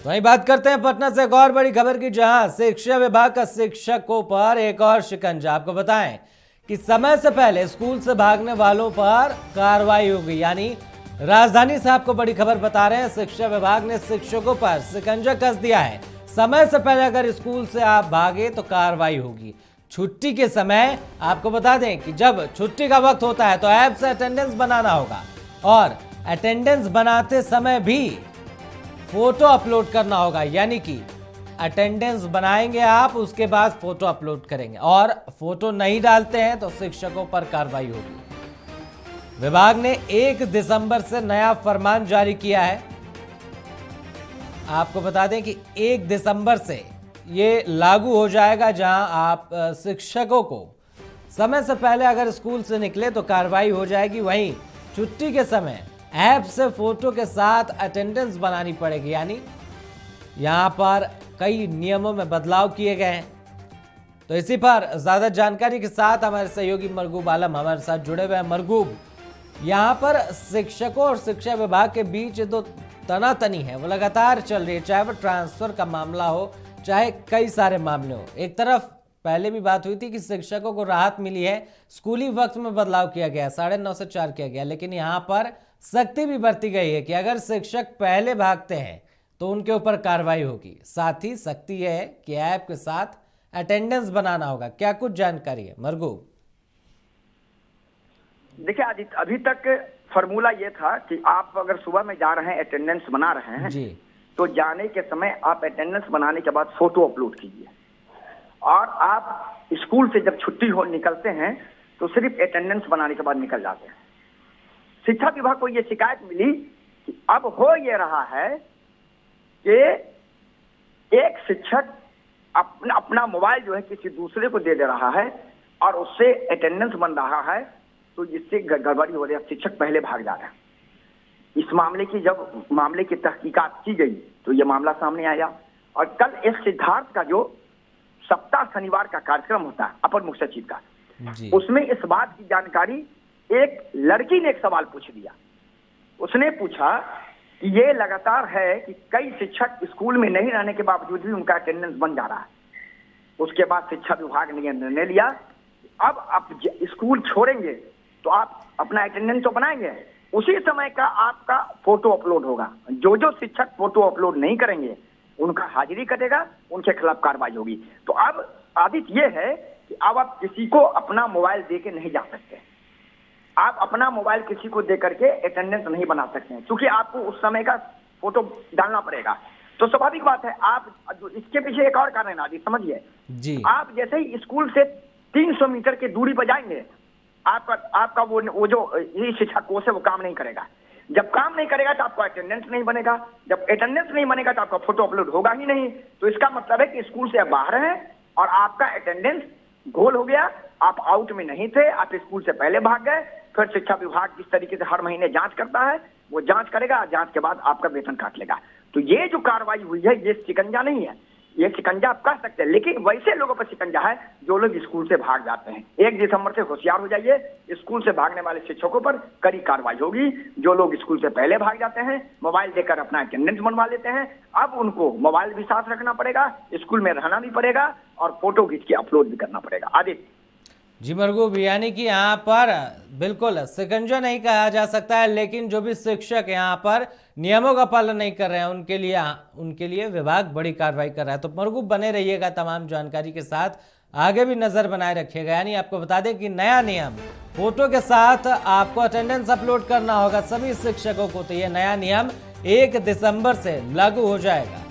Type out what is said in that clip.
वहीं बात करते हैं पटना से एक और बड़ी खबर की, जहां शिक्षा विभाग का शिक्षकों पर एक और शिकंजा। आपको बताएं कि समय से पहले स्कूल से भागने वालों पर कार्रवाई होगी। यानी राजधानी से आपको बड़ी खबर बता रहे हैं, शिक्षा विभाग ने शिक्षकों पर शिकंजा कस दिया है। समय से पहले अगर स्कूल से आप भागे तो कार्रवाई होगी। छुट्टी के समय आपको बता दें कि जब छुट्टी का वक्त होता है तो ऐप से अटेंडेंस बनाना होगा और अटेंडेंस बनाते समय भी फोटो अपलोड करना होगा। यानी कि अटेंडेंस बनाएंगे आप, उसके बाद फोटो अपलोड करेंगे और फोटो नहीं डालते हैं तो शिक्षकों पर कार्रवाई होगी। विभाग ने 1 दिसंबर से नया फरमान जारी किया है। आपको बता दें कि 1 दिसंबर से ये लागू हो जाएगा, जहां आप शिक्षकों को समय से पहले अगर स्कूल से निकले तो कार्रवाई हो जाएगी। वहीं छुट्टी के समय ऐप से फोटो के साथ अटेंडेंस बनानी पड़ेगी। यानी यहां पर कई नियमों में बदलाव किए गए हैं। तो इसी पर ज्यादा जानकारी के साथ हमारे सहयोगी मरगूब आलम हमारे साथ जुड़े हुए हैं। मरगूब, यहां पर शिक्षकों और शिक्षा विभाग के बीच जो तनातनी है वो लगातार चल रही है, चाहे वो ट्रांसफर का मामला हो, चाहे कई सारे मामले हो। एक तरफ पहले भी बात हुई थी कि शिक्षकों को राहत मिली है, स्कूली वक्त में बदलाव किया गया, 9:30 से 4 किया गया, लेकिन यहाँ पर सख्ती भी बरती गई है कि अगर शिक्षक पहले भागते हैं तो उनके ऊपर कार्रवाई होगी। साथ ही सख्ती यह है कि ऐप के साथ अटेंडेंस बनाना होगा। क्या कुछ जानकारी है मरगूब? देखिए आदित्य, अभी तक फॉर्मूला ये था कि आप अगर सुबह में जा रहे हैं, अटेंडेंस बना रहे हैं जी, तो जाने के समय आप अटेंडेंस बनाने के बाद फोटो अपलोड कीजिए और आप स्कूल से जब छुट्टी हो निकलते हैं तो सिर्फ अटेंडेंस बनाने के बाद निकल जाते हैं। शिक्षा विभाग को ये शिकायत मिली कि अब हो ये रहा है कि एक शिक्षक अपना मोबाइल जो है किसी दूसरे को दे रहा है और उससे अटेंडेंस बन रहा है, तो जिससे गड़बड़ी हो रही है, शिक्षक पहले भाग जा रहा है। इस मामले की जब मामले की तहकीकात की गई तो ये मामला सामने आया और कल इस सिद्धार्थ का जो सप्ताह शनिवार का कार्यक्रम होता है अपर मुख्य सचिव का, उसमें इस बात की जानकारी एक लड़की ने एक सवाल पूछ दिया। उसने पूछा कि ये लगातार है कि कई शिक्षक स्कूल में नहीं रहने के बावजूद भी उनका अटेंडेंस बन जा रहा है। उसके बाद शिक्षा विभाग ने निर्णय लिया, अब आप स्कूल छोड़ेंगे तो आप अपना अटेंडेंस तो बनाएंगे, उसी समय का आपका फोटो अपलोड होगा। जो जो शिक्षक फोटो अपलोड नहीं करेंगे उनका हाजिरी कटेगा, उनके खिलाफ कार्रवाई होगी। तो अब आदित्य ये है कि अब आप किसी को अपना मोबाइल दे के नहीं जा सकते, आप अपना मोबाइल किसी को दे करके अटेंडेंस नहीं बना सकते हैं, क्योंकि आपको उस समय का फोटो डालना पड़ेगा। तो स्वाभाविक बात है, आप इसके पीछे एक और कारण है आदित्य, समझिए जी। आप जैसे ही स्कूल से 300 मीटर की दूरी पर जाएंगे, आपका वो जो शिक्षक कोष है वो काम नहीं करेगा। जब काम नहीं करेगा तो आपका अटेंडेंस नहीं बनेगा, जब अटेंडेंस नहीं बनेगा तो आपका फोटो अपलोड होगा ही नहीं। तो इसका मतलब है कि स्कूल से आप बाहर हैं और आपका अटेंडेंस गोल हो गया, आप आउट में नहीं थे, आप स्कूल से पहले भाग गए। फिर शिक्षा विभाग जिस तरीके से हर महीने जांच करता है वो जांच करेगा, जांच के बाद आपका वेतन काट लेगा। तो ये जो कार्रवाई हुई है ये शिकंजा नहीं है, ये शिकंजा आप कह सकते हैं, लेकिन वैसे लोगों पर शिकंजा है जो लोग स्कूल से भाग जाते हैं। 1 दिसंबर से होशियार हो जाइए, स्कूल से भागने वाले शिक्षकों पर कड़ी कार्रवाई होगी। जो लोग स्कूल से पहले भाग जाते हैं, मोबाइल देकर अपना अटेंडेंस बनवा लेते हैं, अब उनको मोबाइल भी साथ रखना पड़ेगा, स्कूल में रहना भी पड़ेगा और फोटो खींच के अपलोड भी करना पड़ेगा। आदित्य जी मरगूब, यानी कि यहाँ पर बिल्कुल शिकंजा नहीं कहा जा सकता है, लेकिन जो भी शिक्षक यहाँ पर नियमों का पालन नहीं कर रहे हैं उनके लिए विभाग बड़ी कार्रवाई कर रहा है। तो मरगूब बने रहिएगा तमाम जानकारी के साथ, आगे भी नजर बनाए रखिएगा। यानी आपको बता दें कि नया नियम, फोटो के साथ आपको अटेंडेंस अपलोड करना होगा सभी शिक्षकों को। तो ये नया नियम 1 दिसंबर से लागू हो जाएगा।